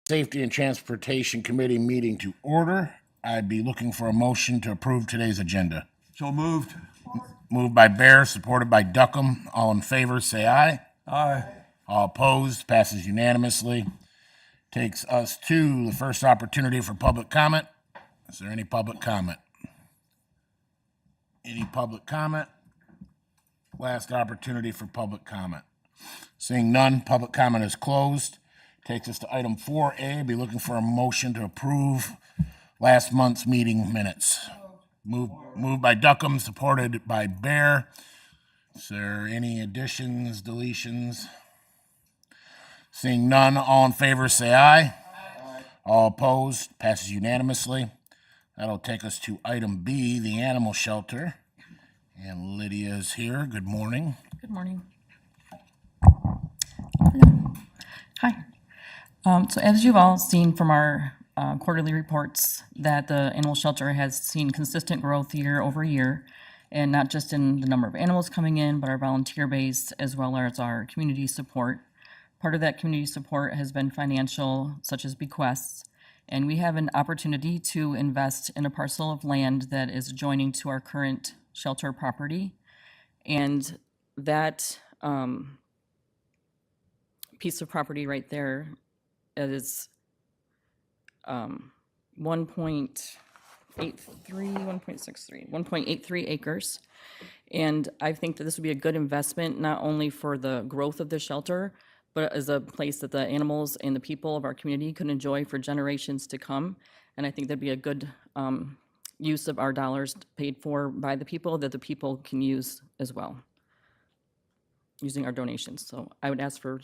Safety and Transportation Committee meeting to order. I'd be looking for a motion to approve today's agenda. So moved. Moved by Bear, supported by Duckham. All in favor, say aye. Aye. All opposed, passes unanimously. Takes us to the first opportunity for public comment. Is there any public comment? Any public comment? Last opportunity for public comment. Seeing none, public comment is closed. Takes us to item 4A. Be looking for a motion to approve last month's meeting minutes. Moved by Duckham, supported by Bear. Is there any additions, deletions? Seeing none, all in favor say aye. Aye. All opposed, passes unanimously. That'll take us to item B, the animal shelter. And Lydia is here. Good morning. Good morning. Hello. Hi. So as you've all seen from our quarterly reports, that the animal shelter has seen consistent growth year over year, and not just in the number of animals coming in, but our volunteer base as well as our community support. Part of that community support has been financial, such as bequests, and we have an opportunity to invest in a parcel of land that is adjoining to our current shelter property. And that piece of property right there is 1.83 acres. And I think that this would be a good investment, not only for the growth of the shelter, but as a place that the animals and the people of our community could enjoy for generations to come. And I think that'd be a good use of our dollars paid for by the people that the people can use as well, using our donations. So I would ask for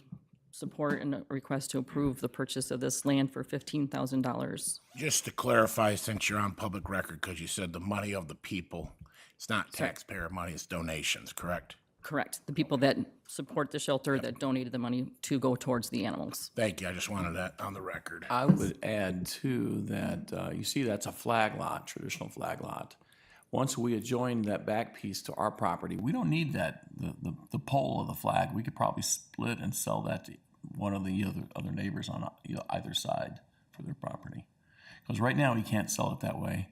support and a request to approve the purchase of this land for $15,000. Just to clarify, since you're on public record, because you said the money of the people, it's not taxpayer money, it's donations, correct? Correct. The people that support the shelter that donated the money to go towards the animals. Thank you. I just wanted that on the record. I would add too that you see that's a flag lot, traditional flag lot. Once we adjoin that back piece to our property, we don't need that the pole of the flag. We could probably split and sell that to one of the other neighbors on either side for their property. Because right now he can't sell it that way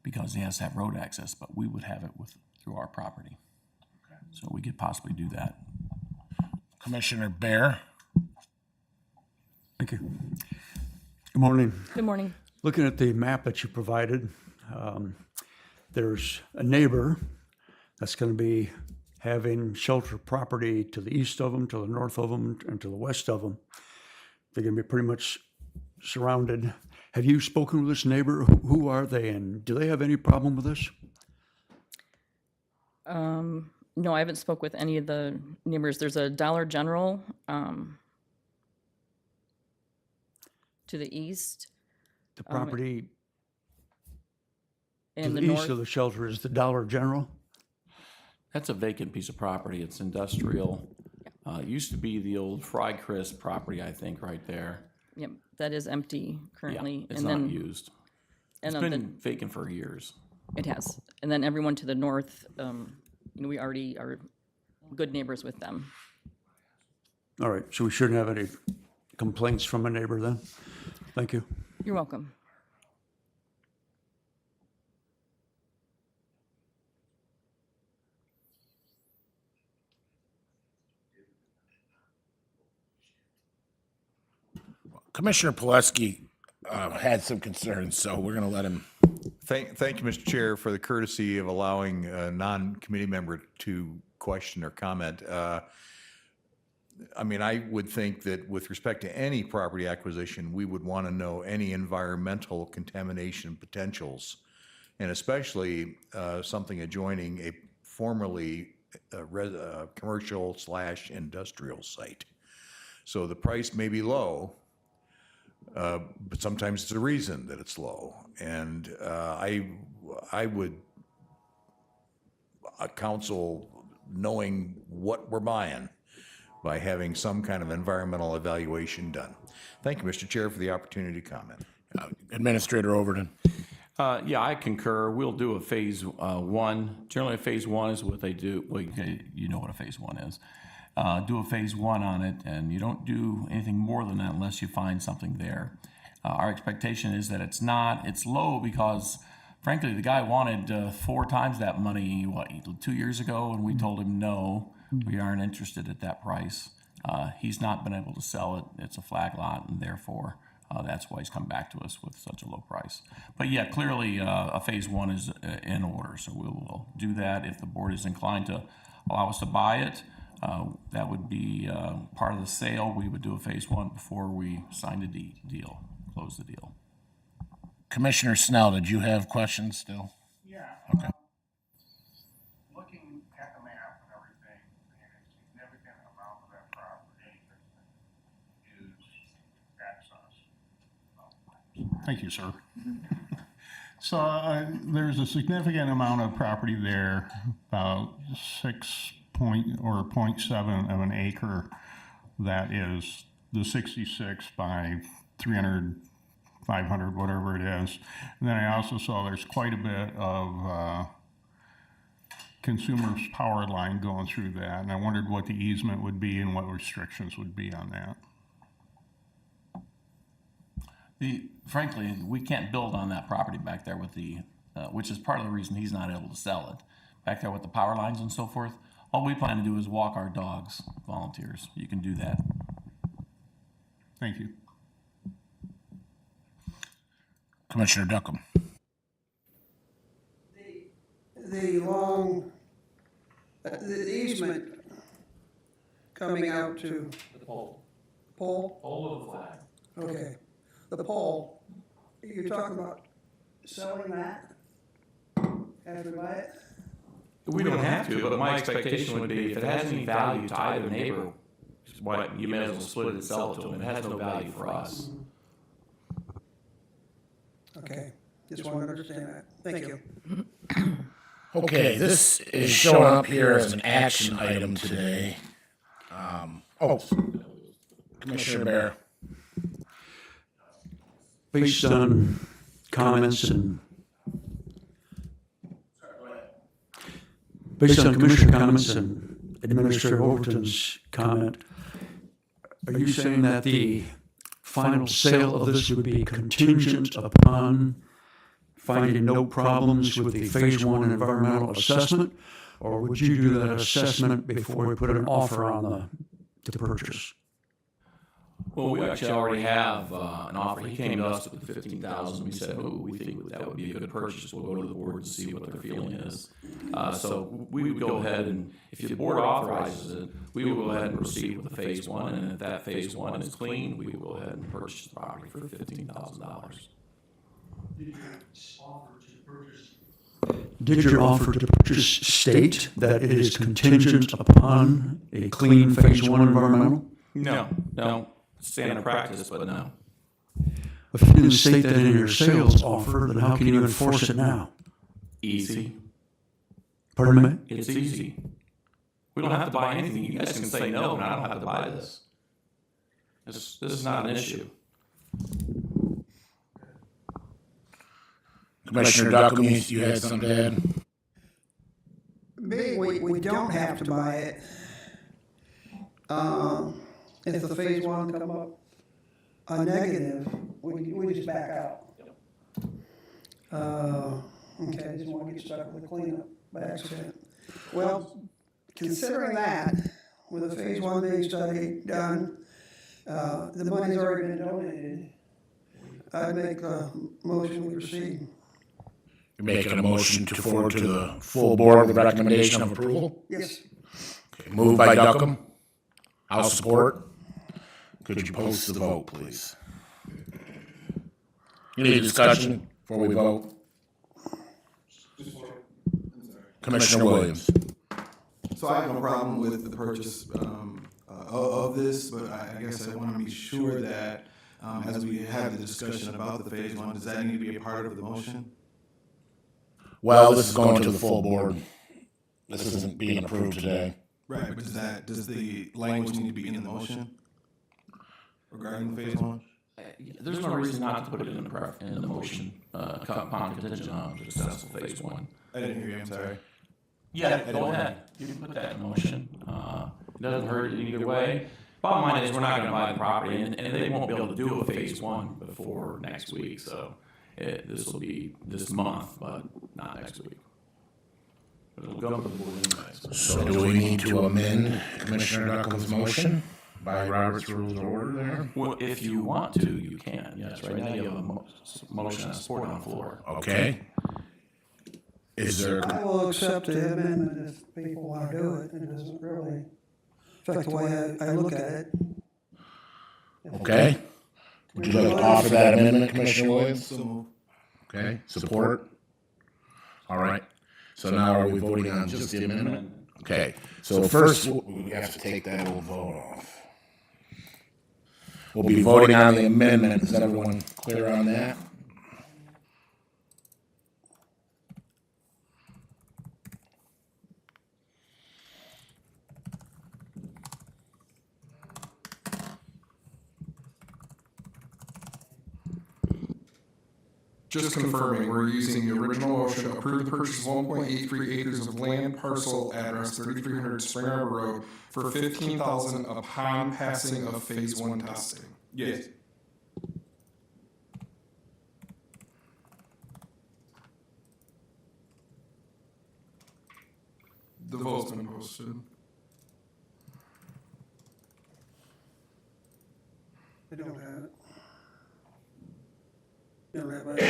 because he has to have road access, but we would have it through our property. So we could possibly do that. Commissioner Bear. Thank you. Good morning. Good morning. Looking at the map that you provided, there's a neighbor that's going to be having shelter property to the east of them, to the north of them, and to the west of them. They're going to be pretty much surrounded. Have you spoken with this neighbor? Who are they, and do they have any problem with this? No, I haven't spoke with any of the neighbors. There's a Dollar General to the east. The property to And the the east north. of the shelter is the Dollar General? That's a vacant piece of property. It's industrial. It used to be the old Fry Crisp property, I think, right there. Yep, that is empty currently. It's not used. And It's then been vacant for years. it has. And then everyone to the north, we already are good neighbors with them. All right, so we shouldn't have any complaints from a neighbor then? Thank you. You're welcome. Commissioner Pileski had some concerns, so we're going to let him. Thank you, Mr. Chair, for the courtesy of allowing a non-committee member to question or comment. I mean, I would think that with respect to any property acquisition, we would want to know any environmental contamination potentials, and especially something adjoining a formerly commercial/industrial site. So the price may be low, but sometimes it's a reason that it's low. And I would counsel knowing what we're buying by having some kind of environmental evaluation done. Thank you, Mr. Chair, for the opportunity to comment. Administrator Overton. Yeah, I concur. We'll do a phase one. Generally, a phase one is what they do. Well, you know what a phase one is. Do a phase one on it, and you don't do anything more than that unless you find something there. Our expectation is that it's not. It's low because, frankly, the guy wanted 4 times that money, 2 years ago, and we told him no, we aren't interested at that price. He's not been able to sell it. It's a flag lot, and therefore, that's why he's come back to us with such a low price. But yeah, clearly, a phase 1 is in order, so we will do that. If the board is inclined to allow us to buy it, that would be part of the sale. We would do a phase 1 before we signed a deal, close the deal. Commissioner Snell, did you have questions still? Yeah. Okay. Looking at the map and everything, and a significant amount of that property is access. Thank you, sir. So there's a significant amount of property there, about 0.7 of an acre, that is the 66 by 300, 500, whatever it is. And then I also saw there's quite a bit of consumer's power line going through that, and I wondered what the easement would be and what restrictions would be on that. Frankly, we can't build on that property back there with which is part of the reason he's not able to sell it. Back there with the power lines and so forth, all we plan to do is walk our dogs, volunteers. You can do that. Thank you. Commissioner Duckham. The easement coming out to The pole. pole, Pole of the flag. okay, the pole, you're talking about selling that after we buy it? We don't have to, but my expectation would be if it has any value to either neighbor, you may as well split it and sell it to them. It has no value for us. Okay, just want to understand that, thank you. Okay, this is showing up here as an action item today. Commissioner Bear. Based on comments and commissioner comments and Administrator Overton's comment, are you saying that the final sale of this would be contingent upon finding no problems with the phase 1 environmental assessment? Or would you do that assessment before we put an offer on the purchase? Well, we actually already have an offer. He came to us with 15,000. We said, "Oh, we think that would be a good purchase. We'll go to the board and see what their feeling is." So we would go ahead and, if the board authorizes it, we will go ahead and proceed with the phase 1. And if that phase 1 is clean, we will go ahead and purchase the property for $15,000. Did your offer to purchase state that it is contingent upon a clean phase 1 environmental? No, standard practice, but no. If you didn't state that in your sales offer, then how can you enforce it now? Easy. Pardon me? It's easy. We don't have to buy anything. You guys can say no, and I don't have to buy this. This is not an issue. Commissioner Duckham, you had something to add? We don't have to buy it. If the phase 1 come up a negative, we just back out. Okay, I just want to get stuck with the cleanup by accident. Well, considering that, with the phase 1 being study done, the money's already been donated, I'd make a motion we proceed. You're making a motion to forward to the full board with recommendation of approval? Yes. Okay, moved by Duckham. I'll support. Could you post the vote, please? Any discussion before we vote? Commissioner Williams. So I have no problem with the purchase of this, but I guess I want to be sure that as we have the discussion about the phase 1, does that need to be a part of the motion? Well, this is going to the full board. This isn't being approved today. Right, but does the language need to be in the motion regarding the phase 1? There's no reason not to put it in the motion, upon contingent on successful phase 1. I didn't hear you, I'm sorry. Yeah, go ahead. You can put that in motion. It doesn't hurt it either way. Bottom line is, we're not gonna buy the property, and they won't be able to do a phase one before next week, so this will be this month, but not next week. But it'll go to the board anyways. So do we need to amend Commissioner Duckham's motion by Robert's Rules of Order there? Well, if you want to, you can, yes. Right now, you have a motion and support on the floor. Okay. Is there, I will accept the amendment if people want to do it. It doesn't really affect the way I look at it. okay? Would you like to offer that amendment, Commissioner Williams? So, Okay, support? All right. So now are we voting on just the amendment? Okay, so first, we have to take that old vote off. We'll be voting on the amendment. Is everyone clear on that? Just confirming, we're using the original motion to approve the purchase of 1.83 acres of land parcel address 3300 Spring Arbor Road for $15,000 upon passing of phase one testing. yes. The vote's been posted. I don't have it. You don't have it?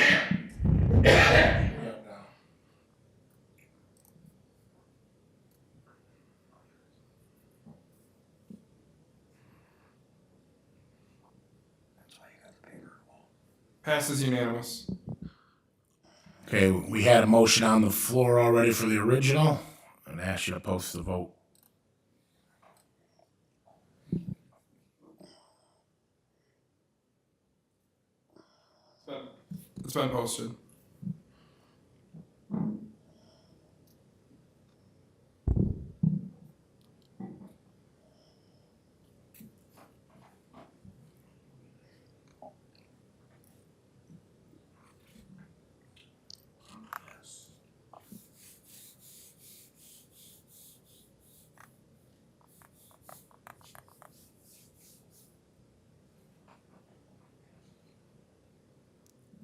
Passes unanimous. Okay, we had a motion on the floor already for the original, and ask you to post the vote. It's been posted.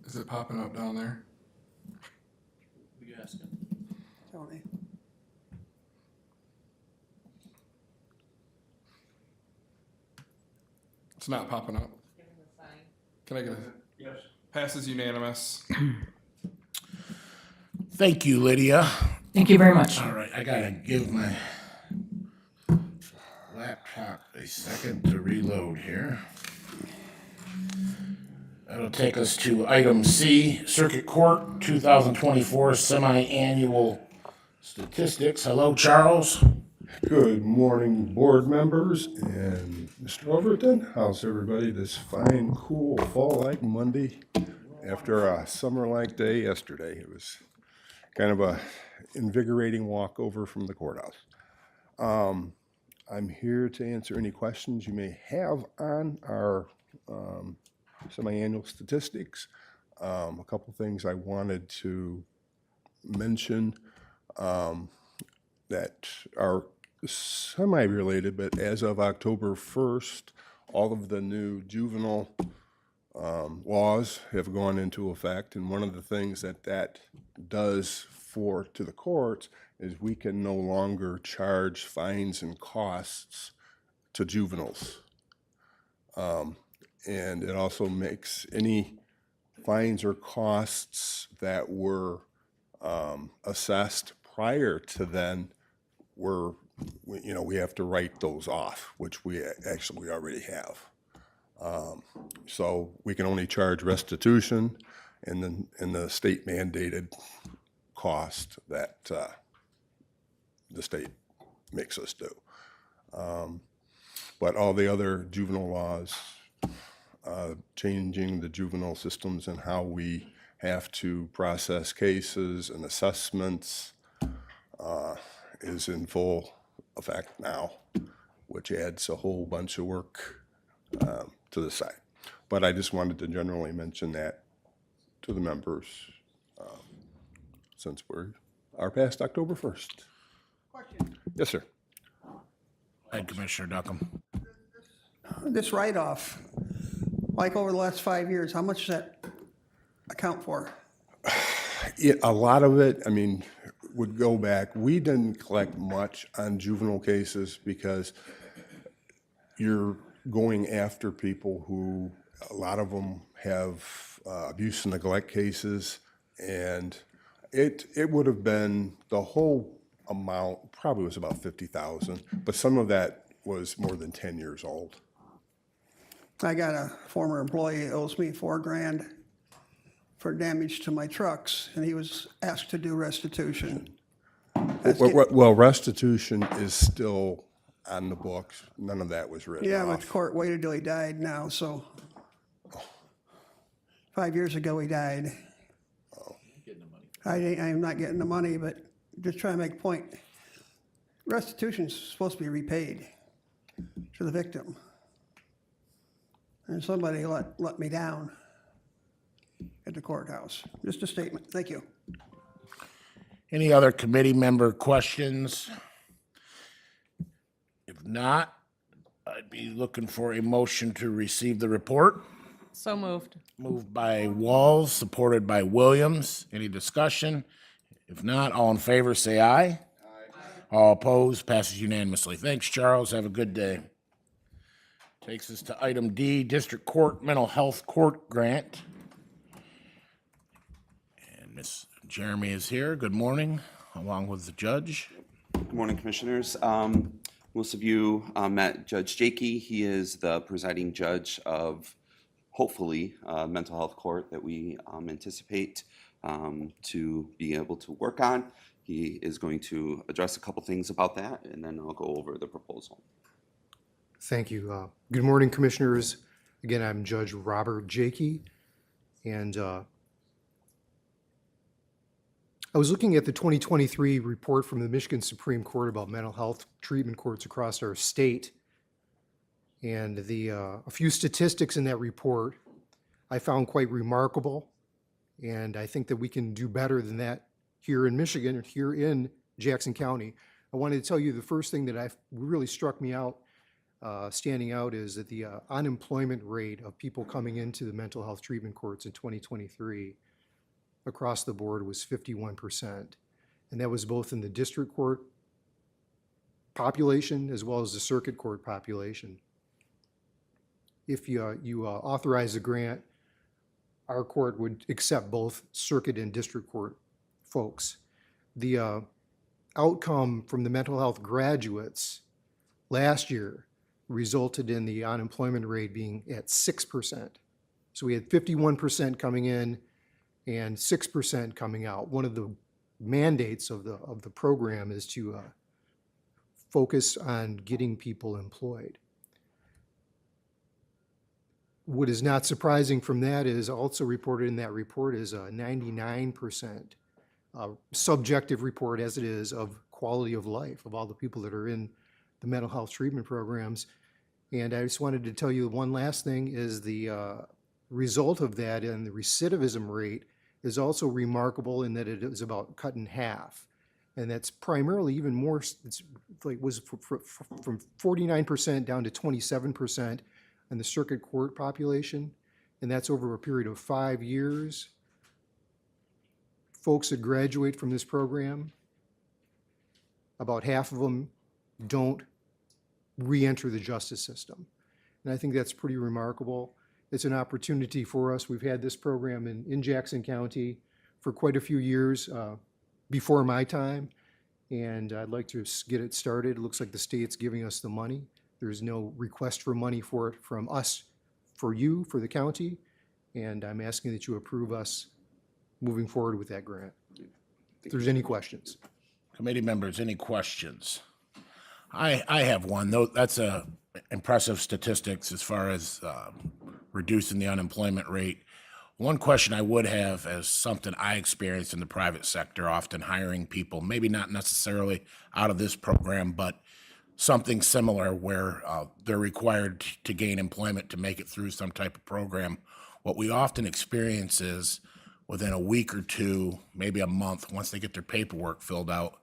Is it popping up down there? You ask him. Tony? It's not popping up. Can I get a? Yes. Passes unanimous. Thank you, Lydia. Thank you very much. All right, I gotta give my laptop a second to reload here. That'll take us to item C, Circuit Court 2024 Semi-Annual Statistics. Hello, Charles. Good morning, board members and Mr. Overton. How's everybody this fine, cool, fall-like Monday after a summer-like day yesterday? It was kind of a invigorating walk over from the courthouse. I'm here to answer any questions you may have on our semi-annual statistics. A couple things I wanted to mention that are semi-related, but as of October 1st, all of the new juvenile laws have gone into effect, and one of the things that does to the courts is we can no longer charge fines and costs to juveniles. And it also makes any fines or costs that were assessed prior to then we have to write those off, which we actually already have. So we can only charge restitution and then the state mandated cost that the state makes us do. But all the other juvenile laws, changing the juvenile systems and how we have to process cases and assessments is in full effect now, which adds a whole bunch of work to the side. But I just wanted to generally mention that to the members since we are past October 1st. Question. Yes, sir. Hi, Commissioner Duckham. This This write-off, like over the last 5 years, how much does that account for? A lot of it, I mean, would go back. We didn't collect much on juvenile cases because you're going after people who, a lot of them have abuse and neglect cases, and it would have been, the whole amount probably was about 50,000, but some of that was more than 10 years old. I got a former employee that owes me $4,000 for damage to my trucks, and he was asked to do restitution. Well, restitution is still on the books. None of that was written Yeah, but off. the court waited till he died now, so 5 years ago he died. I'm not getting the money, but just trying to make a point. Restitution's supposed to be repaid to the victim. And somebody let me down at the courthouse. Just a statement. Thank you. Any other committee member questions? If not, I'd be looking for a motion to receive the report. So moved. Moved by Walls, supported by Williams. Any discussion? If not, all in favor, say aye. Aye. All opposed, passes unanimously. Thanks, Charles. Have a good day. Takes us to item D, District Court Mental Health Court Grant. And Miss Jeremy is here. Good morning, along with the judge. Good morning, Commissioners. Most of you met Judge Jakey. He is the presiding judge of, hopefully, mental health court that we anticipate to be able to work on. He is going to address a couple things about that, and then I'll go over the proposal. Thank you. Good morning, Commissioners. Again, I'm Judge Robert Jakey, and I was looking at the 2023 report from the Michigan Supreme Court about mental health treatment courts across our state, and a few statistics in that report I found quite remarkable, and I think that we can do better than that here in Michigan, or here in Jackson County. I wanted to tell you the first thing that really struck me out, standing out, is that the unemployment rate of people coming into the mental health treatment courts in 2023 across the board was 51%. And that was both in the district court population as well as the circuit court population. If you authorize a grant, our court would accept both circuit and district court folks. The outcome from the mental health graduates last year resulted in the unemployment rate being at 6%. So we had 51% coming in and 6% coming out. One of the mandates of the program is to focus on getting people employed. What is not surprising from that is also reported in that report is a 99% subjective report, as it is, of quality of life of all the people that are in the mental health treatment programs. And I just wanted to tell you one last thing is the result of that, and the recidivism rate is also remarkable in that it is about cut in half. And that's primarily even more, was from 49% down to 27% in the circuit court population. And that's over a period of 5 years. Folks that graduate from this program, about half of them don't re-enter the justice system. And I think that's pretty remarkable. It's an opportunity for us. We've had this program in Jackson County for quite a few years before my time, and I'd like to get it started. It looks like the state's giving us the money. There's no request for money for it from us, for you, for the county, and I'm asking that you approve us moving forward with that grant. If there's any questions. Committee members, any questions? I have one. That's a impressive statistics as far as reducing the unemployment rate. One question I would have, as something I experienced in the private sector, often hiring people, maybe not necessarily out of this program, but something similar where they're required to gain employment to make it through some type of program. What we often experience is within a week or two, maybe a month, once they get their paperwork filled out,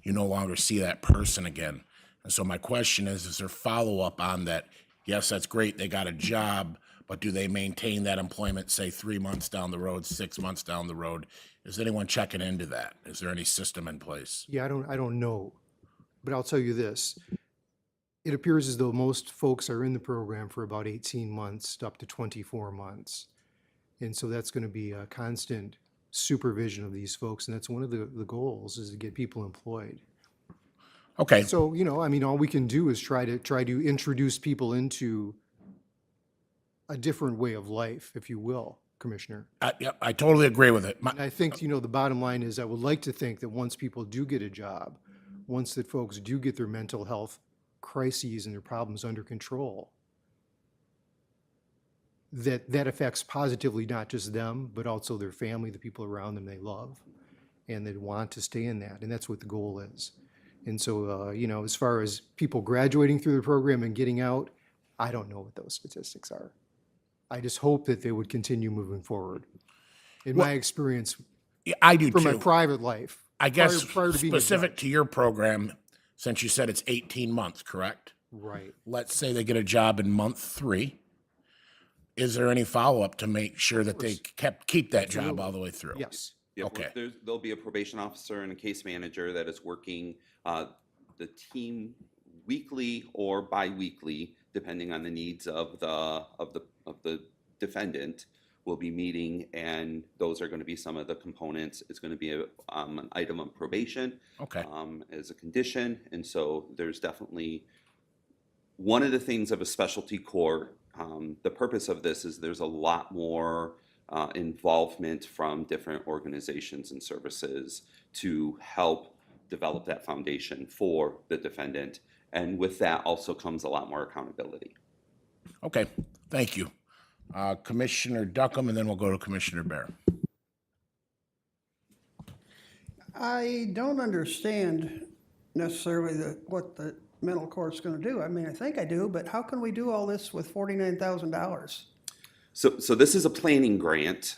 you no longer see that person again. And so my question is there follow-up on that? yes, that's great, they got a job, but do they maintain that employment, say, 3 months down the road, 6 months down the road? Is anyone checking into that? Is there any system in place? Yeah, I don't know, but I'll tell you this. It appears as though most folks are in the program for about 18 months up to 24 months. And so that's going to be a constant supervision of these folks. And that's one of the goals, is to get people employed. Okay, So, you know, I mean, all we can do is try to introduce people into a different way of life, if you will, Commissioner. yeah, I totally agree with it. And I think, you know, the bottom line is, I would like to think that once people do get a job, once that folks do get their mental health crises and their problems under control, that affects positively not just them, but also their family, the people around them they love, and they want to stay in that. And that's what the goal is. And so, you know, as far as people graduating through the program and getting out, I don't know what those statistics are. I just hope that they would continue moving forward. In my experience, Yeah, I do from my too. private life. I guess prior to being a specific judge. to your program, since you said it's 18 months, correct? Right. Let's say they get a job in month 3. Is there any follow-up to make sure that they keep that job all the way through? Yes. Yep, Okay. There'll be a probation officer and a case manager that is working the team weekly or bi-weekly, depending on the needs of the defendant. Will be meeting, and those are going to be some of the components. It's going to be an item of probation Okay. as a condition, and so there's definitely one of the things of a specialty court. The purpose of this is there's a lot more involvement from different organizations and services to help develop that foundation for the defendant. And with that also comes a lot more accountability. Okay, thank you. Commissioner Duckham, and then we'll go to Commissioner Bear. I don't understand necessarily what the mental court's gonna do. I mean, I think I do, but how can we do all this with $49,000? So this is a planning grant.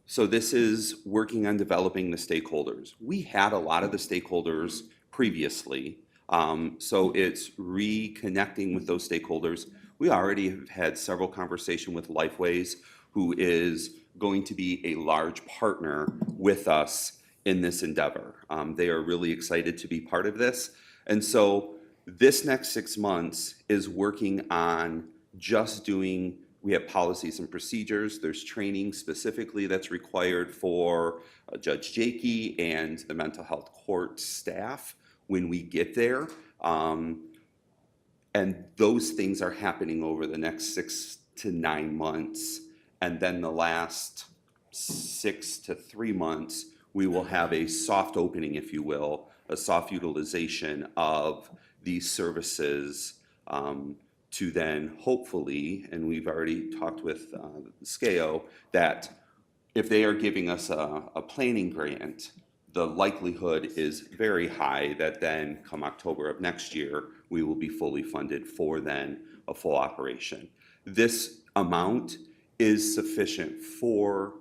So this is working on developing the stakeholders. We had a lot of the stakeholders previously. So it's reconnecting with those stakeholders. We already have had several conversations with Lifeways, who is going to be a large partner with us in this endeavor. They are really excited to be part of this. And so this next 6 months is working on just doing, we have policies and procedures. There's training specifically that's required for Judge Jakey and the mental health court staff when we get there. And those things are happening over the next 6 to 9 months. And then the last 6 to 3 months, we will have a soft opening, if you will, a soft utilization of these services to then hopefully, and we've already talked with SCAO, that if they are giving us a planning grant, the likelihood is very high that then come October of next year, we will be fully funded for then a full operation. This amount is sufficient for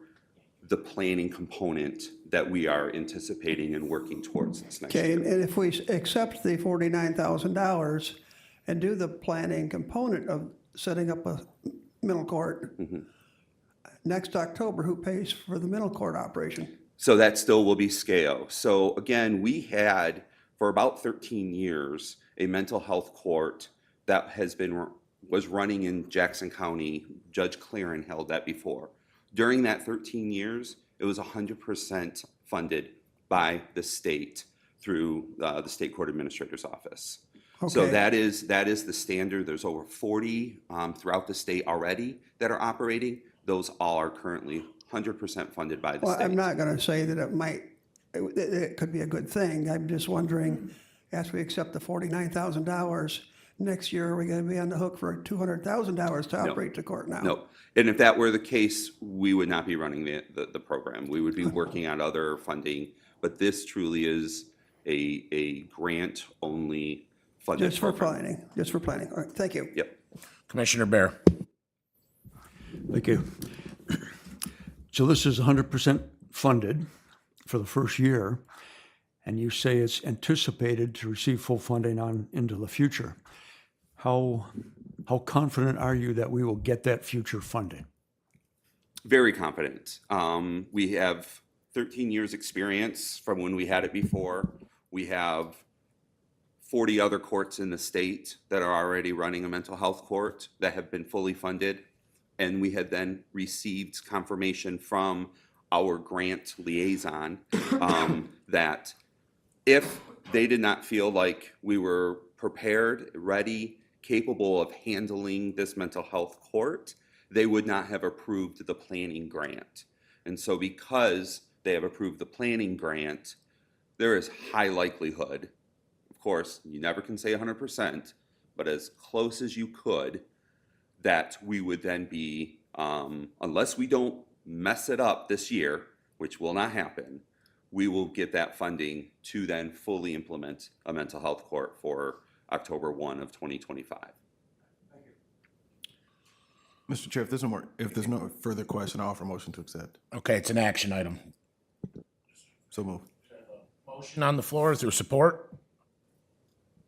the planning component that we are anticipating and working towards this next Okay, year. and if we accept the $49,000 and do the planning component of setting up a mental court, next October, who pays for the mental court operation? So that still will be SCAO. So again, we had for about 13 years a mental health court that was running in Jackson County. Judge Claren held that before. During that 13 years, it was 100% funded by the state through the state court administrator's office. So Okay. that is the standard. There's over 40 throughout the state already that are operating. Those all are currently 100% funded by the Well, state. I'm not gonna say that it could be a good thing. I'm just wondering, as we accept the $49,000, next year, are we gonna be on the hook for $200,000 to operate the court now? No, and if that were the case, we would not be running the program. We would be working on other funding, but this truly is a grant-only funded Just for program. planning, just for planning. All right, thank you. Yep. Commissioner Bear. Thank you. So this is 100% funded for the first year, and you say it's anticipated to receive full funding on into the future. How How confident are you that we will get that future funding? Very confident. We have 13 years experience from when we had it before. We have 40 other courts in the state that are already running a mental health court that have been fully funded. And we had then received confirmation from our grant liaison that if they did not feel like we were prepared, ready, capable of handling this mental health court, they would not have approved the planning grant. And so because they have approved the planning grant, there is high likelihood, of course, you never can say 100%, but as close as you could, that we would then be, unless we don't mess it up this year, which will not happen, we will get that funding to then fully implement a mental health court for October 1 of 2025. Mr. Chair, if there's no further question, I'll offer a motion to accept. Okay, it's an action item. So move. Motion on the floor, is there support?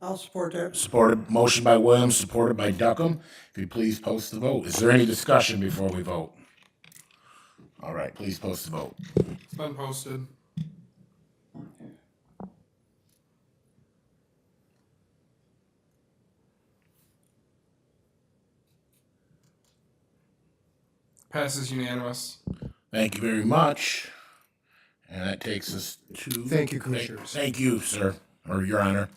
I'll support that. Supported, motion by Williams, supported by Duckham. If you please post the vote. Is there any discussion before we vote? All right, please post the vote. It's been posted. Passes unanimous. Thank you very much. And that takes us to. Thank you, Commissioners. Thank you, sir, or Your Honor.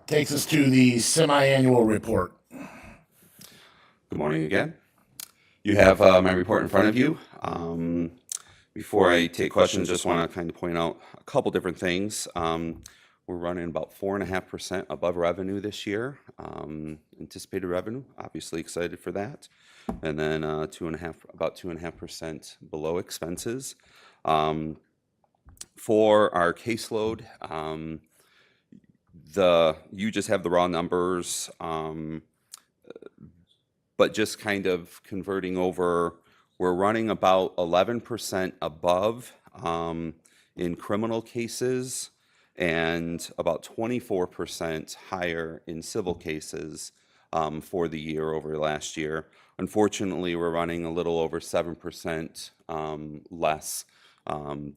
Takes us to the semi-annual report. Good morning again. You have my report in front of you. Before I take questions, just want to kind of point out a couple different things. We're running about 4.5% above revenue this year, anticipated revenue. Obviously excited for that, and then about 2.5% below expenses. For our caseload, you just have the raw numbers, but just kind of converting over, we're running about 11% above in criminal cases and about 24% higher in civil cases for the year over last year. Unfortunately, we're running a little over 7% less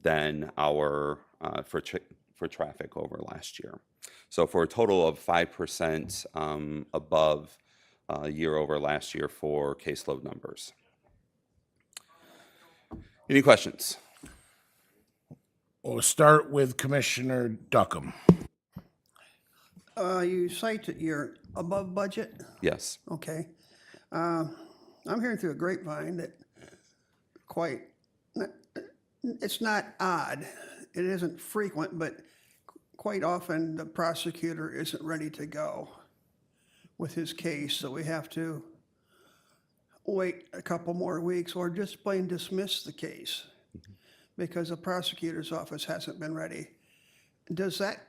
than our for traffic over last year. So for a total of 5% above year over last year for caseload numbers. Any questions? We'll start with Commissioner Duckham. You cite that you're above budget? Yes. Okay. I'm hearing through a grapevine that it's not odd, it isn't frequent, but quite often the prosecutor isn't ready to go with his case, so we have to wait a couple more weeks or just plain dismiss the case because the prosecutor's office hasn't been ready. Does that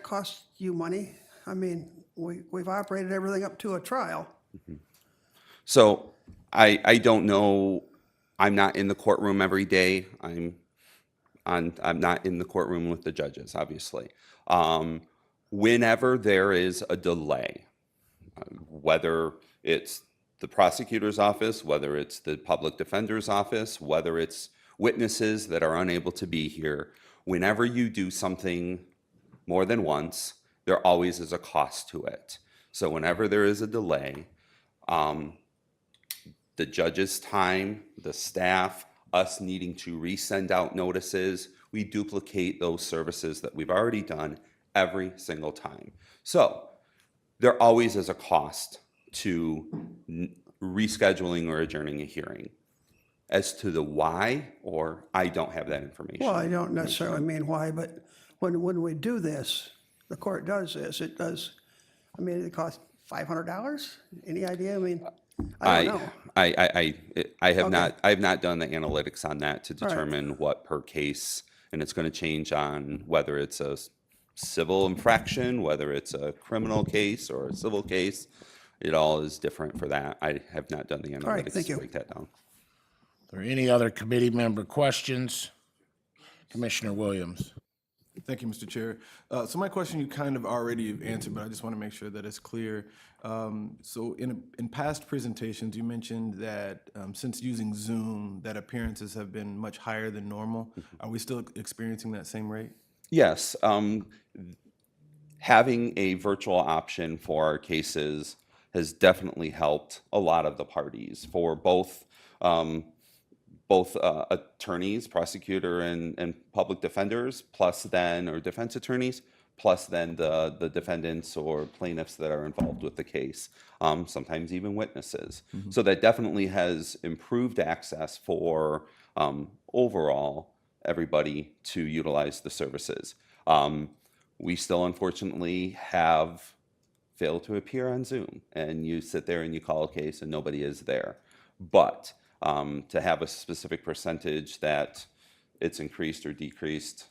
cost you money? I mean, we've operated everything up to a trial. So I don't know. I'm not in the courtroom every day. I'm not in the courtroom with the judges, obviously. Whenever there is a delay, whether it's the prosecutor's office, whether it's the public defender's office, whether it's witnesses that are unable to be here, whenever you do something more than once, there always is a cost to it. So whenever there is a delay, the judge's time, the staff, us needing to resend out notices, we duplicate those services that we've already done every single time. So there always is a cost to rescheduling or adjourning a hearing. As to the why, or I don't have that information. Well, I don't necessarily mean why, but when we do this, the court does this, it costs $500? Any idea? I mean, I don't know. I have not done the analytics on that to determine what per case, and it's going to change on whether it's a civil infraction, whether it's a criminal case or a civil case. It all is different for that. I have not done the analytics to break that down. Are there any other committee member questions? Commissioner Williams. Thank you, Mr. Chair. So my question you kind of already answered, but I just want to make sure that it's clear. So in past presentations, you mentioned that since using Zoom, that appearances have been much higher than normal. Are we still experiencing that same rate? Yes, having a virtual option for our cases has definitely helped a lot of the parties for both attorneys, prosecutor and public defenders, plus then, or defense attorneys, plus then the defendants or plaintiffs that are involved with the case, sometimes even witnesses. So that definitely has improved access for overall everybody to utilize the services. We still unfortunately have failed to appear on Zoom, and you sit there and you call a case and nobody is there. But to have a specific percentage that it's increased or decreased,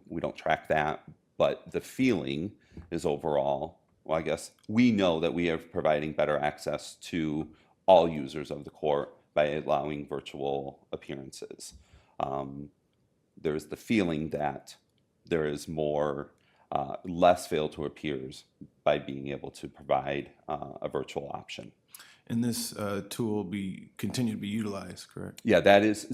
we don't track that, but the feeling is overall, well, I guess we know that we are providing better access to all users of the court by allowing virtual appearances. There's the feeling that there is more, less fail to appears by being able to provide a virtual option. And this tool will continue to be utilized, correct? Yeah, that is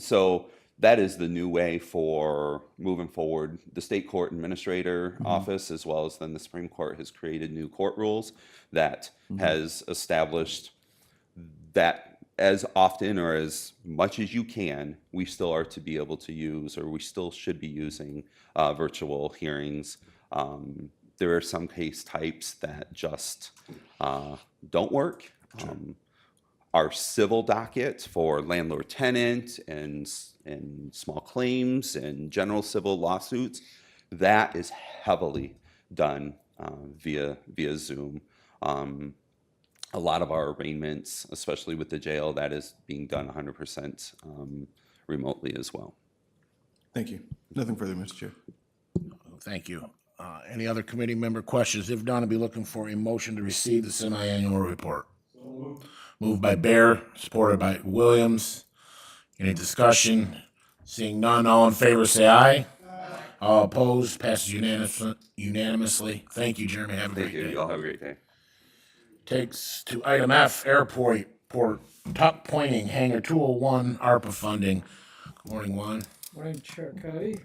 the new way for moving forward. The state court administrator office, as well as then the Supreme Court, has created new court rules that has established that as often or as much as you can, we still are to be able to use, or we still should be using virtual hearings. There are some case types that just don't work. Our civil docket for landlord-tenant and small claims and general civil lawsuits, that is heavily done via Zoom. A lot of our arraignments, especially with the jail, that is being done 100% remotely as well. Thank you. Nothing further, Mr. Chair. Thank you. Any other committee member questions? If not, I'll be looking for a motion to receive the semi-annual report. Moved by Bear, supported by Williams. Any discussion? Seeing none, all in favor say aye. All opposed, passes unanimously. Thank you, Jeremy. Have a great Thank you. day. You all have a great day. Takes to item F, airport tuck pointing hangar 201 ARPA funding. Good morning, Juan. Morning, Chair Cuddy.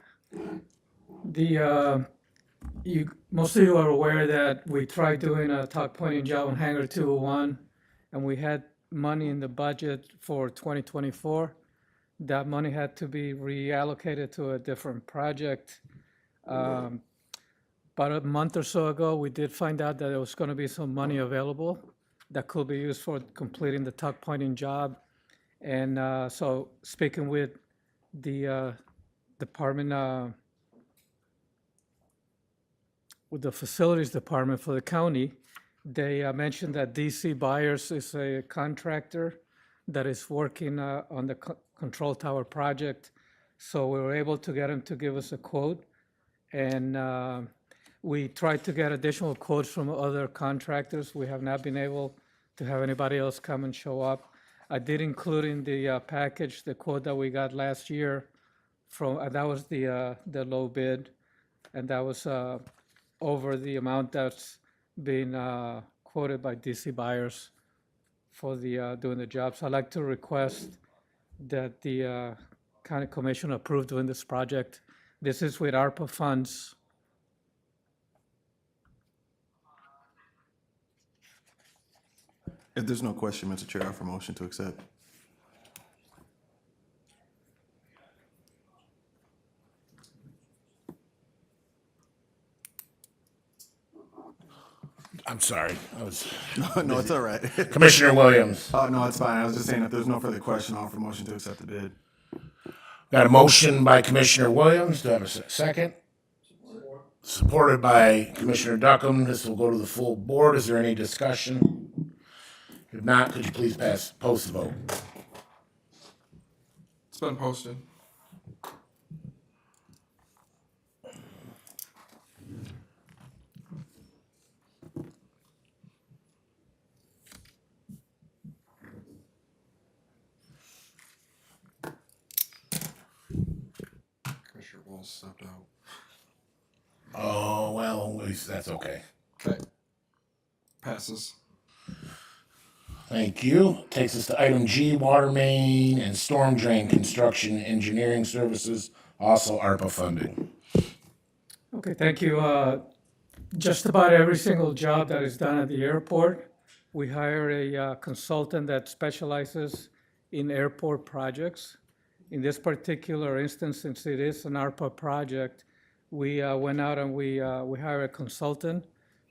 Most of you are aware that we tried doing a tuck pointing job on hangar 201, and we had money in the budget for 2024. That money had to be reallocated to a different project. About a month or so ago, we did find out that there was going to be some money available that could be used for completing the tuck pointing job. And so speaking with the department, with the facilities department for the county, they mentioned that DC Byers is a contractor that is working on the control tower project. So we were able to get him to give us a quote. And we tried to get additional quotes from other contractors. We have not been able to have anybody else come and show up. I did include in the package the quote that we got last year from, that was the low bid. And that was over the amount that's been quoted by DC Byers for the doing the job. So I'd like to request that the county commission approve doing this project. This is with ARPA funds. If there's no question, Mr. Chair, I offer motion to accept. I'm sorry. I was No, it's all right. Commissioner Williams. Oh, no, it's fine. I was just saying if there's no further question, I'll offer motion to accept the bid. Got a motion by Commissioner Williams. Do I have a second? Supported by Commissioner Duckham. This will go to the full board. Is there any discussion? If not, could you please post the vote? It's been posted. Commissioner Walls stepped out. Oh, well, at least that's okay. Okay. Passes. Thank you. Takes us to item G, water main and storm drain construction engineering services, also ARPA funding. Okay, thank you. Just about every single job that is done at the airport, we hire a consultant that specializes in airport projects. In this particular instance, since it is an ARPA project, we went out and we hired a consultant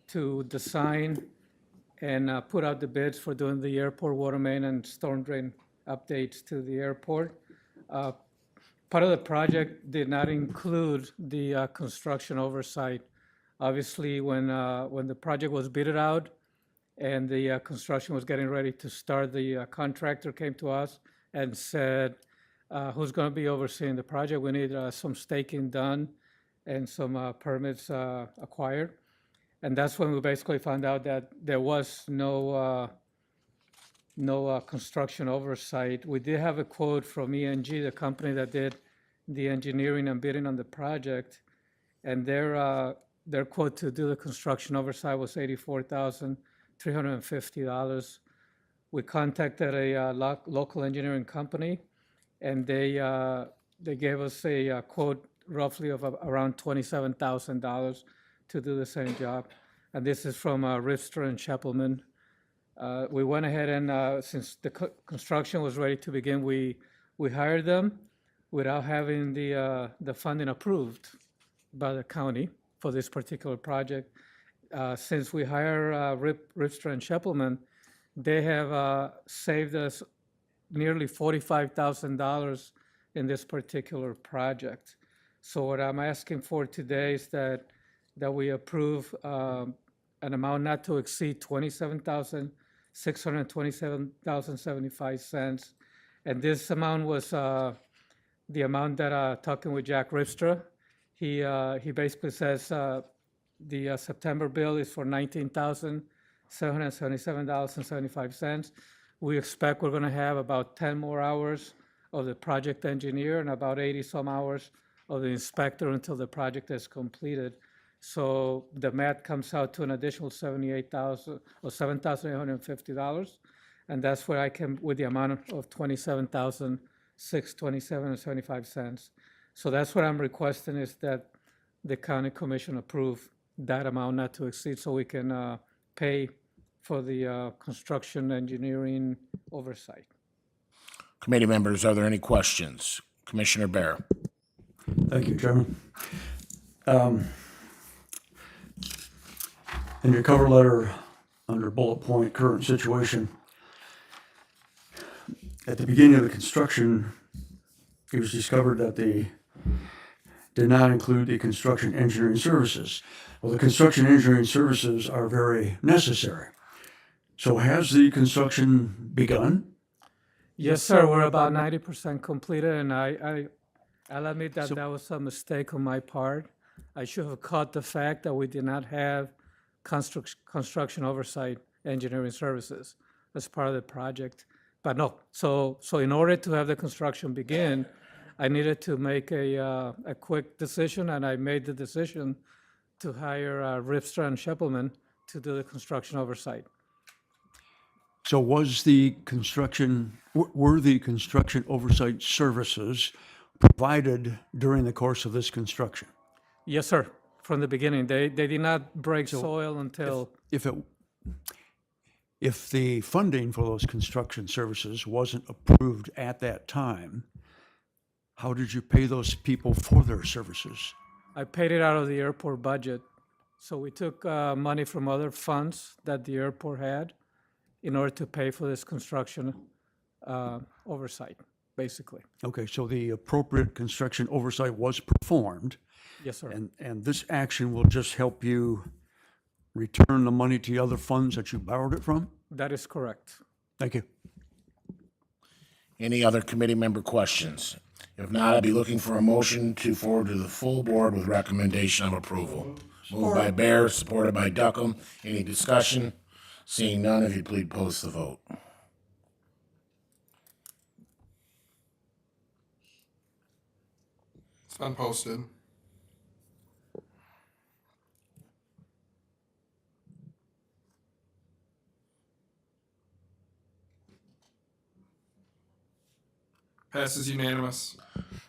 to design and put out the bids for doing the airport water main and storm drain updates to the airport. Part of the project did not include the construction oversight. Obviously, when the project was bidded out and the construction was getting ready to start, the contractor came to us and said, who's going to be overseeing the project? We need some staking done and some permits acquired. And that's when we basically found out that there was no construction oversight. We did have a quote from ENG, the company that did the engineering and bidding on the project, and their quote to do the construction oversight was $84,350. We contacted a local engineering company, and they gave us a quote roughly of around $27,000 to do the same job. And this is from Rifster and Scheppelman. We went ahead and, since the construction was ready to begin, we hired them without having the funding approved by the county for this particular project. Since we hire Rifster and Scheppelman, they have saved us nearly $45,000 in this particular project. So what I'm asking for today is that we approve an amount not to exceed $27,627.75. And this amount was the amount that, talking with Jack Rifstra, he basically says the September bill is for $19,777.75. We expect we're going to have about 10 more hours of the project engineer and about 80 some hours of the inspector until the project is completed. So the math comes out to an additional $78,000 or $7,850, and that's where I came with the amount of $27,627.75. So that's what I'm requesting, is that the county commission approve that amount not to exceed, so we can pay for the construction engineering oversight. Committee members, are there any questions? Commissioner Bear. Thank you, Chairman. In your cover letter, under bullet point, current situation, at the beginning of the construction, it was discovered that they did not include the construction engineering services. Well, the construction engineering services are very necessary. So has the construction begun? Yes, sir. We're about 90% completed, and I'll admit that that was a mistake on my part. I should have caught the fact that we did not have construction oversight engineering services as part of the project. But no, so in order to have the construction begin, I needed to make a quick decision, and I made the decision to hire Rifstra and Scheppelman to do the construction oversight. So was the construction, were the construction oversight services provided during the course of this construction? Yes, sir. From the beginning, they did not break soil until. If the funding for those construction services wasn't approved at that time, how did you pay those people for their services? I paid it out of the airport budget. So we took money from other funds that the airport had in order to pay for this construction oversight, basically. Okay, so the appropriate construction oversight was performed. Yes, sir. And this action will just help you return the money to the other funds that you borrowed it from? That is correct. Thank you. Any other committee member questions? If not, I'd be looking for a motion to forward to the full board with recommendation of approval. Moved by Bear, supported by Duckham. Any discussion? Seeing none, if you'd please post the vote. It's been posted. Passes unanimous.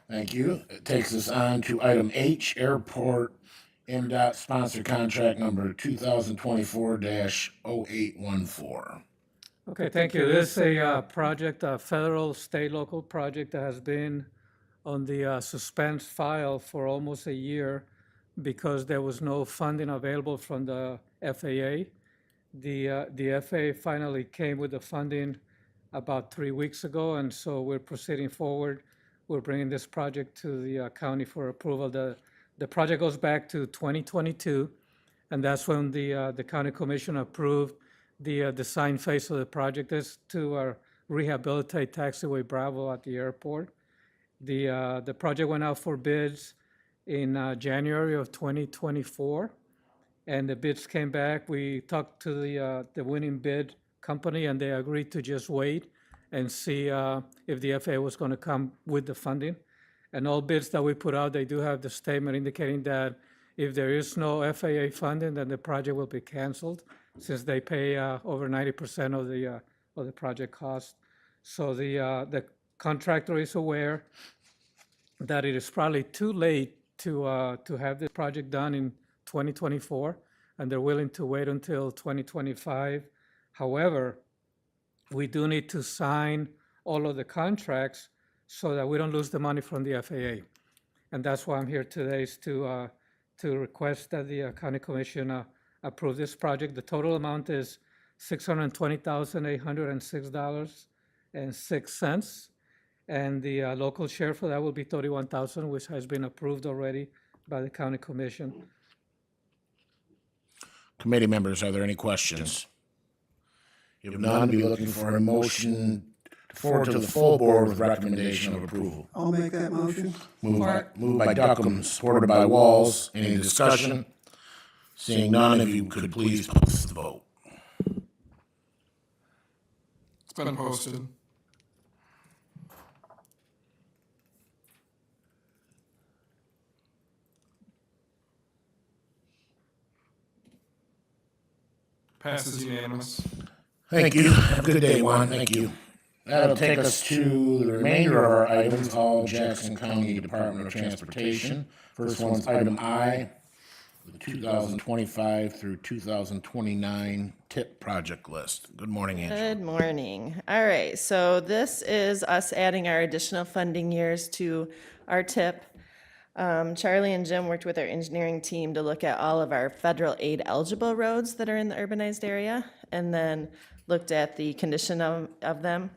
Thank you. It takes us on to item H, Airport MDOT Sponsor Contract Number 2024-0814. Okay, thank you. This is a project, a federal, state, local project that has been on the suspense file for almost a year because there was no funding available from the FAA. The FAA finally came with the funding about 3 weeks ago, and so we're proceeding forward. We're bringing this project to the county for approval. The project goes back to 2022, and that's when the county commission approved the design phase of the project is to rehabilitate taxiway Bravo at the airport. The project went out for bids in January of 2024, and the bids came back. We talked to the winning bid company, and they agreed to just wait and see if the FAA was going to come with the funding. And all bids that we put out, they do have the statement indicating that if there is no FAA funding, then the project will be canceled, since they pay over 90% of the project cost. So the contractor is aware that it is probably too late to have the project done in 2024, and they're willing to wait until 2025. However, we do need to sign all of the contracts so that we don't lose the money from the FAA. And that's why I'm here today, is to request that the county commission approve this project. The total amount is $620,806.06. And the local share for that will be $31,000, which has been approved already by the county commission. Committee members, are there any questions? If none, be looking for a motion to forward to the full board with recommendation of approval. I'll make that motion. Moved by Duckham, supported by Walls. Any discussion? Seeing none, if you could please post the vote. It's been posted. Passes unanimous. Thank you. Have a good day, Juan. Thank you. That'll take us to the remainder of our items, all Jackson County Department of Transportation. First one's item I, the 2025 through 2029 TIP project list. Good morning, Angela. Good morning. All right, so this is us adding our additional funding years to our TIP. Charlie and Jim worked with our engineering team to look at all of our federal aid eligible roads that are in the urbanized area, and then looked at the condition of them,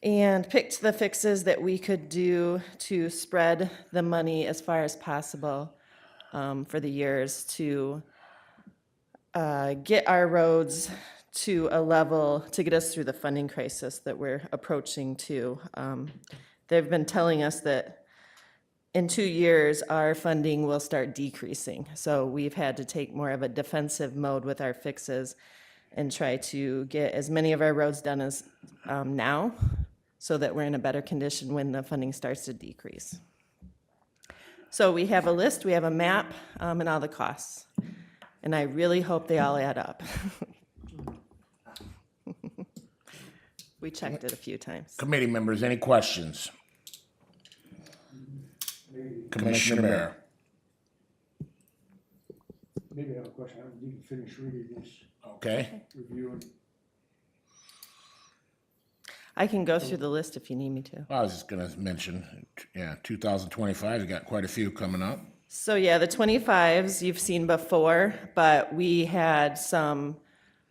and picked the fixes that we could do to spread the money as far as possible for the years to get our roads to a level to get us through the funding crisis that we're approaching to. They've been telling us that in 2 years, our funding will start decreasing. So we've had to take more of a defensive mode with our fixes and try to get as many of our roads done as now, so that we're in a better condition when the funding starts to decrease. So we have a list, we have a map, and all the costs. And I really hope they all add up. We checked it a few times. Committee members, any questions? Commissioner Bear. Maybe I have a question. I don't need to finish reading this. Okay. Reviewing. I can go through the list if you need me to. I was just gonna mention, 2025, you got quite a few coming up. So yeah, the 25s you've seen before, but we had some,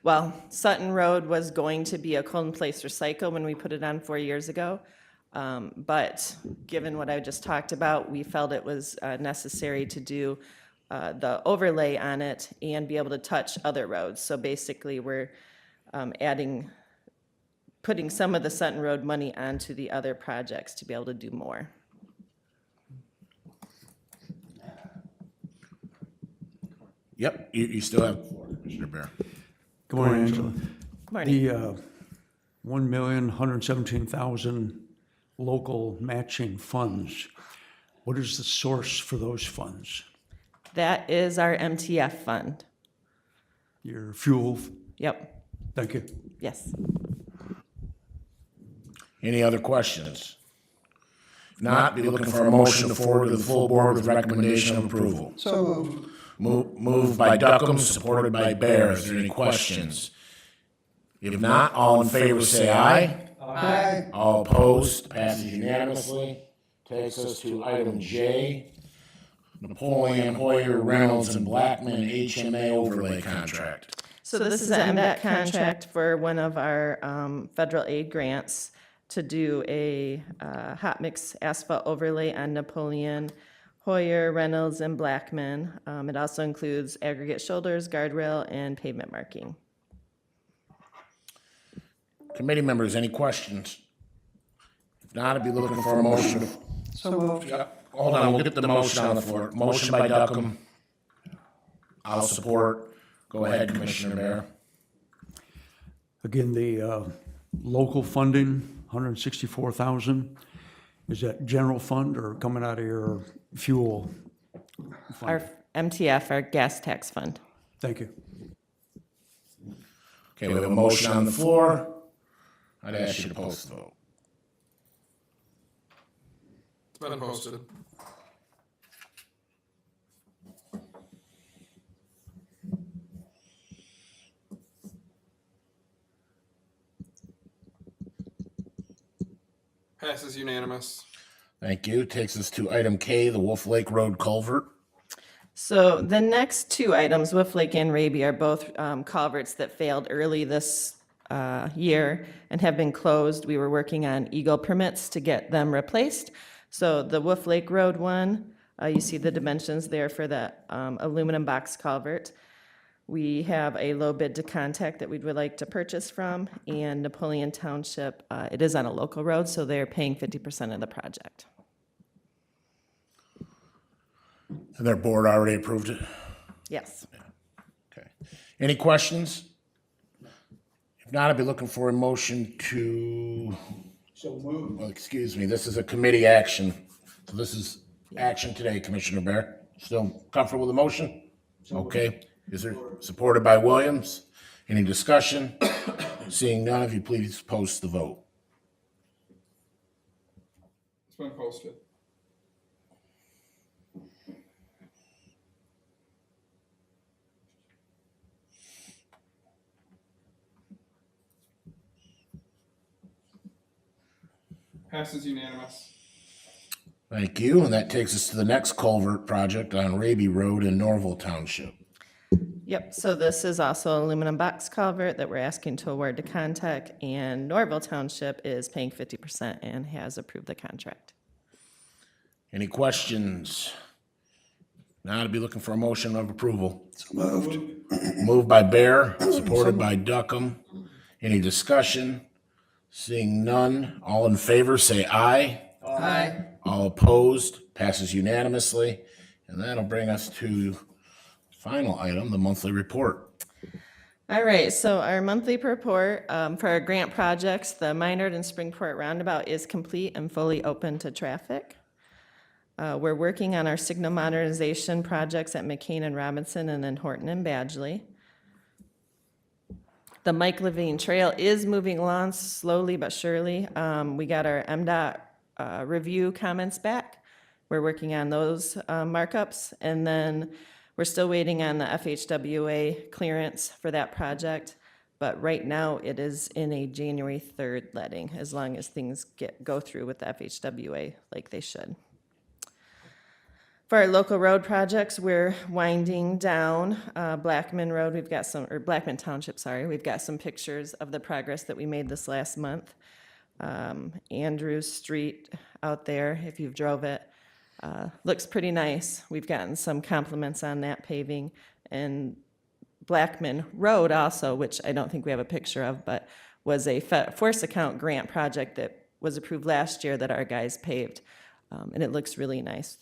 well, Sutton Road was going to be a Colton Place recycle when we put it on 4 years ago. But given what I just talked about, we felt it was necessary to do the overlay on it and be able to touch other roads. So basically, we're putting some of the Sutton Road money onto the other projects to be able to do more. Yep, you still have the floor, Commissioner Bear. Good morning, Angela. Morning. The $1,117,000 local matching funds, what is the source for those funds? That is our MTF fund. Your fuel? Yep. Thank you. Yes. Any other questions? If not, be looking for a motion to forward to the full board with recommendation of approval. So moved. Moved by Duckham, supported by Bear. Is there any questions? If not, all in favor say aye. Aye. All opposed, passes unanimously. Takes us to item J, Napoleon, Hoyer, Reynolds, and Blackman HMA overlay contract. So this is an MDOT contract for one of our federal aid grants to do a hot mix asphalt overlay on Napoleon, Hoyer, Reynolds, and Blackman. It also includes aggregate shoulders, guardrail, and pavement marking. Committee members, any questions? If not, I'd be looking for a motion to. So moved. Hold on, we'll get the motion on the floor. Motion by Duckham. I'll support. Go ahead, Commissioner Bear. Again, the local funding, 164,000, is that general fund or coming out of your fuel? Our MTF, our gas tax fund. Thank you. Okay, we have a motion on the floor. I'd ask you to post the vote. It's been posted. Passes unanimous. Thank you. Takes us to item K, the Wolf Lake Road culvert. So the next two items, Wolf Lake and Raby, are both culverts that failed early this year and have been closed. We were working on Eagle permits to get them replaced. So the Wolf Lake Road one, you see the dimensions there for that aluminum box culvert. We have a low bid to contact that we would like to purchase from, and Napoleon Township, it is on a local road, so they're paying 50% of the project. And their board already approved it? Yes. Okay. Any questions? If not, I'd be looking for a motion to. So moved. Well, excuse me, this is a committee action. So this is action today, Commissioner Bear. Still comfortable with the motion? Okay. Is there supported by Williams? Any discussion? Seeing none, if you please post the vote. It's been posted. Passes unanimous. Thank you, and that takes us to the next culvert project on Raby Road in Norville Township. Yep, so this is also aluminum box culvert that we're asking to award to Contact, and Norville Township is paying 50% and has approved the contract. Any questions? Now I'd be looking for a motion of approval. So moved. Moved by Bear, supported by Duckham. Any discussion? Seeing none, all in favor say aye. Aye. All opposed, passes unanimously. And that'll bring us to final item, the monthly report. All right, so our monthly report for our grant projects, the Minard and Springport Roundabout is complete and fully open to traffic. We're working on our signal modernization projects at McCain and Robinson and then Horton and Badgley. The Mike Levine Trail is moving along slowly but surely. We got our MDOT review comments back. We're working on those markups, and then we're still waiting on the FHWA clearance for that project. But right now, it is in a January 3rd letting, as long as things go through with the FHWA like they should. For our local road projects, we're winding down Blackman Road. We've got some, or Blackman Township, sorry. We've got some pictures of the progress that we made this last month. Andrews Street out there, if you've drove it, looks pretty nice. We've gotten some compliments on that paving. And Blackman Road also, which I don't think we have a picture of, but was a force account grant project that was approved last year that our guys paved. And it looks really nice.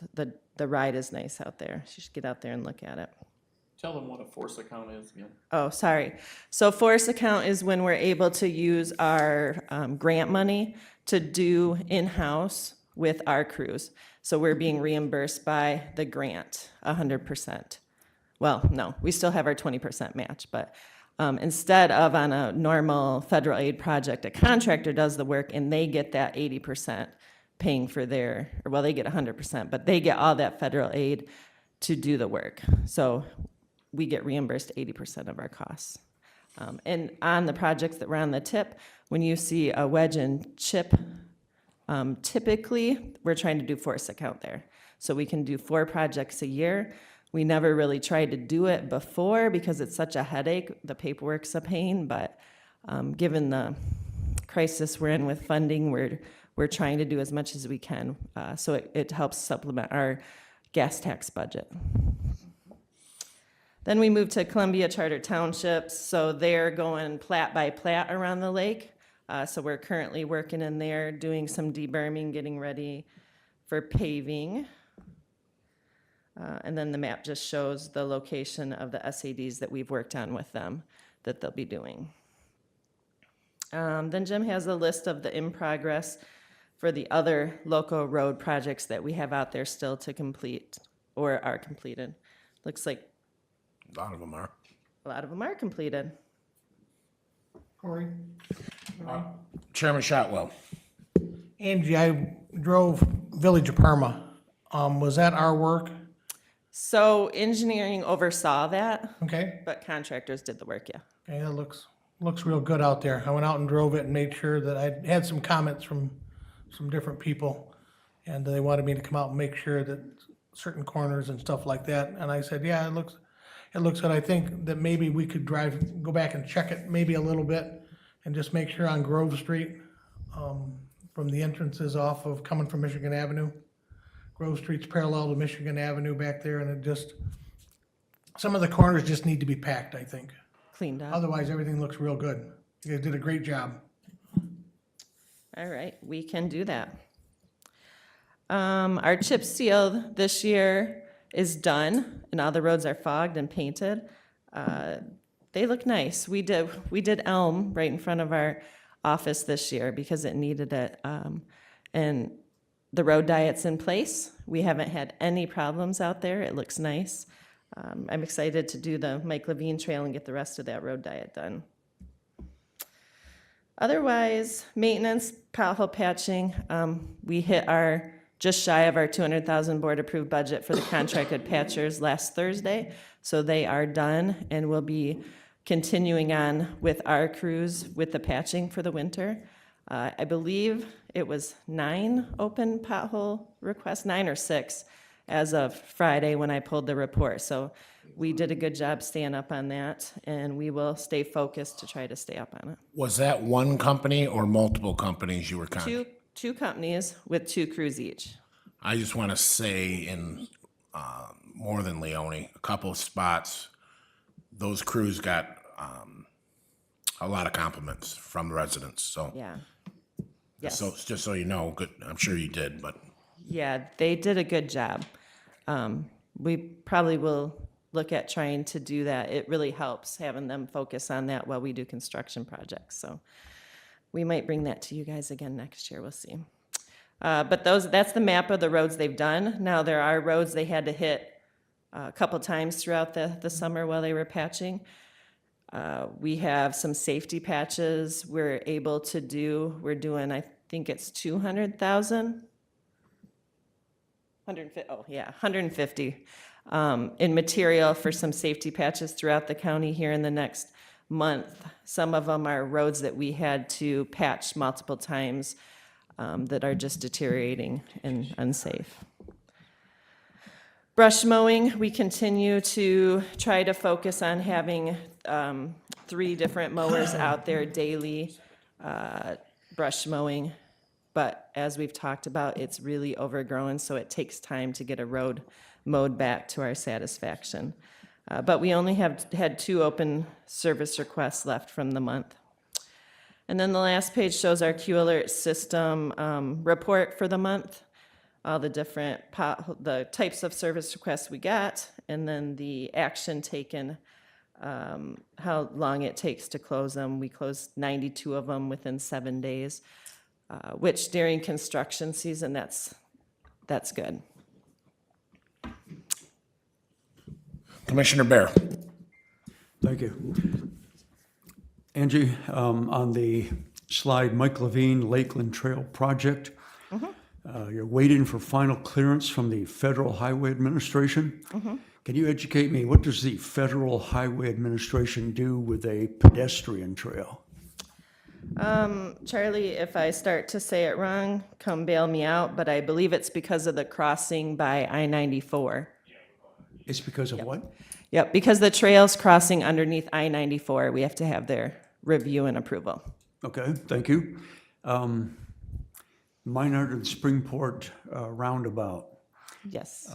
The ride is nice out there. You should get out there and look at it. Tell them what a force account is again. Oh, sorry. So force account is when we're able to use our grant money to do in-house with our crews. So we're being reimbursed by the grant 100%. Well, no, we still have our 20% match, but instead of on a normal federal aid project, a contractor does the work and they get that 80% paying for their, or well, they get 100%, but they get all that federal aid to do the work. So we get reimbursed 80% of our costs. And on the projects that were on the tip, when you see a wedge and chip, typically we're trying to do force account there. So we can do 4 projects a year. We never really tried to do it before because it's such a headache. The paperwork's a pain, but given the crisis we're in with funding, we're trying to do as much as we can. So it helps supplement our gas tax budget. Then we moved to Columbia Charter Townships. So they're going plat by plat around the lake. So we're currently working in there, doing some deberming, getting ready for paving. And then the map just shows the location of the SADs that we've worked on with them that they'll be doing. Then Jim has a list of the in progress for the other local road projects that we have out there still to complete or are completed. Looks like A lot of them are. a lot of them are completed. Corey? Chairman Shotwell. Angie, I drove Village of Parma. Was that our work? So engineering oversaw that, Okay, but contractors did the work, yeah. okay, that looks real good out there. I went out and drove it and made sure that I had some comments from some different people. And they wanted me to come out and make sure that certain corners and stuff like that. And I said, yeah, it looks good. I think that maybe we could go back and check it maybe a little bit and just make sure on Grove Street, from the entrances off of coming from Michigan Avenue. Grove Street's parallel to Michigan Avenue back there, and some of the corners just need to be packed, I think. Cleaned up. Otherwise, everything looks real good. You guys did a great job. All right, we can do that. Our chip seal this year is done, and all the roads are fogged and painted. They look nice. We did Elm right in front of our office this year because it needed it. And the road diet's in place. We haven't had any problems out there. It looks nice. I'm excited to do the Mike Levine Trail and get the rest of that road diet done. Otherwise, maintenance, pothole patching, we hit just shy of our 200,000 board approved budget for the contracted patchers last Thursday. So they are done and we'll be continuing on with our crews with the patching for the winter. I believe it was 9 open pothole requests, 9 or 6 as of Friday when I pulled the report. So we did a good job staying up on that and we will stay focused to try to stay up on it. Was that one company or multiple companies you were contacting? Two companies with 2 crews each. I just want to say in more than Leone, a couple of spots, those crews got a lot of compliments from the residents. So Yeah. Yes. So just so you know, good. I'm sure you did, but Yeah, they did a good job. We probably will look at trying to do that. It really helps having them focus on that while we do construction projects. So we might bring that to you guys again next year. We'll see. But that's the map of the roads they've done. Now there are roads they had to hit a couple times throughout the summer while they were patching. We have some safety patches we're able to do. We're doing, I think it's 200,000. 150 in material for some safety patches throughout the county here in the next month. Some of them are roads that we had to patch multiple times that are just deteriorating and unsafe. Brush mowing, we continue to try to focus on having 3 different mowers out there daily brush mowing. But as we've talked about, it's really overgrown, so it takes time to get a road mowed back to our satisfaction. But we only had 2 open service requests left from the month. And then the last page shows our Q Alert system report for the month, all the different the types of service requests we got, and then the action taken, how long it takes to close them. We closed 92 of them within 7 days. Which during construction season, that's good. Commissioner Bear. Thank you. Angie, on the slide, Mike Levine Lakeland Trail Project, You're waiting for final clearance from the Federal Highway Administration. Can you educate me, what does the Federal Highway Administration do with a pedestrian trail? Charlie, if I start to say it wrong, come bail me out, but I believe it's because of the crossing by I-94. It's because of what? Yep, because the trail's crossing underneath I-94, we have to have their review and approval. Okay, thank you. Minard and Springport roundabout. Yes.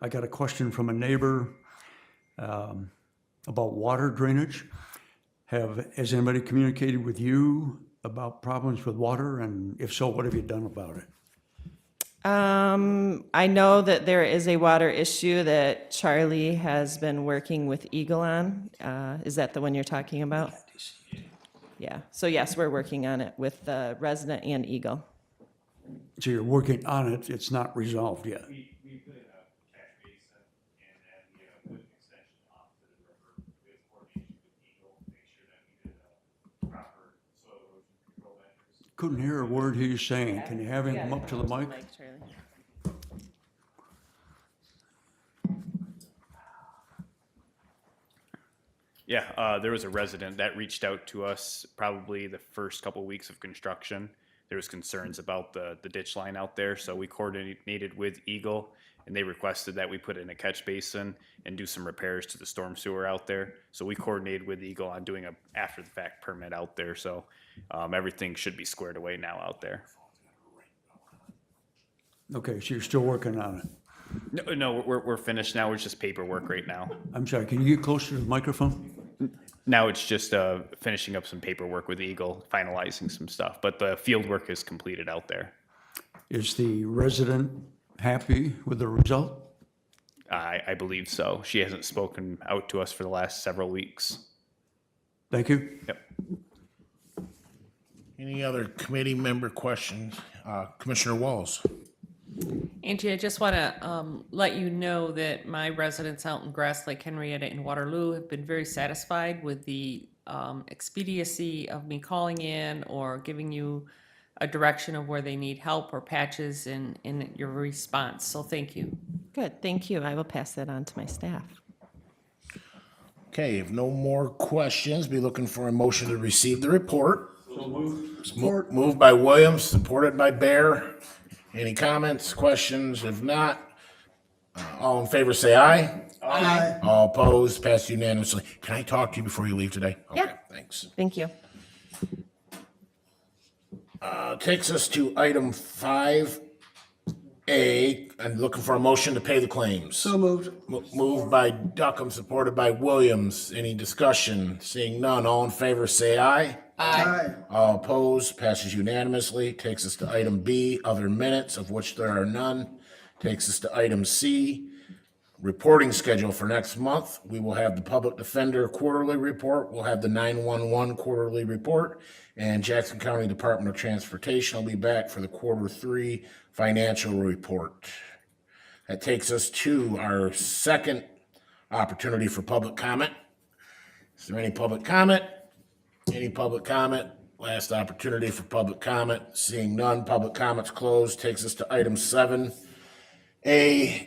I got a question from a neighbor about water drainage. Has anybody communicated with you about problems with water? And if so, what have you done about it? I know that there is a water issue that Charlie has been working with Eagle on. Is that the one you're talking about? Yeah, so yes, we're working on it with the resident and Eagle. So you're working on it, it's not resolved yet? We put in a catch basin and then we put an extension off to the river with coordination with Eagle to make sure that we did proper soil erosion control measures. Couldn't hear a word he's saying. Can you have him come up to the mic? Yeah, there was a resident that reached out to us probably the first couple of weeks of construction. There was concerns about the ditch line out there, so we coordinated with Eagle, and they requested that we put in a catch basin and do some repairs to the storm sewer out there. So we coordinated with Eagle on doing a after-the-fact permit out there, so everything should be squared away now out there. Okay, so you're still working on it? No, we're finished now. It's just paperwork right now. I'm sorry, can you get closer to the microphone? Now it's just finishing up some paperwork with Eagle, finalizing some stuff, but the field work is completed out there. Is the resident happy with the result? I believe so. She hasn't spoken out to us for the last several weeks. Thank you. Yep. Any other committee member questions? Commissioner Walls. Angie, I just want to let you know that my residents out in Grass Lake, Henrietta, and Waterloo have been very satisfied with the expediency of me calling in or giving you a direction of where they need help or patches in your response. So thank you. Good, thank you. I will pass that on to my staff. Okay, if no more questions, be looking for a motion to receive the report. Moved by Williams, supported by Bear. Any comments, questions? If not, all in favor say aye. Aye. All opposed, passed unanimously. Can I talk to you before you leave today? Yeah. Okay, thanks. Thank you. Takes us to item 5A. I'm looking for a motion to pay the claims. So moved. Moved by Duckham, supported by Williams. Any discussion? Seeing none, all in favor say aye. Aye. All opposed, passes unanimously. Takes us to item B, other minutes, of which there are none. Takes us to item C, reporting schedule for next month. We will have the Public Defender quarterly report. We'll have the 911 quarterly report. And Jackson County Department of Transportation will be back for the Q3 financial report. That takes us to our second opportunity for public comment. Is there any public comment? Any public comment? Last opportunity for public comment. Seeing none, public comments closed. Takes us to item 7A,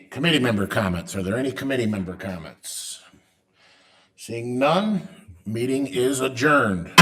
committee member comments. Are there any committee member comments? Seeing none, meeting is adjourned.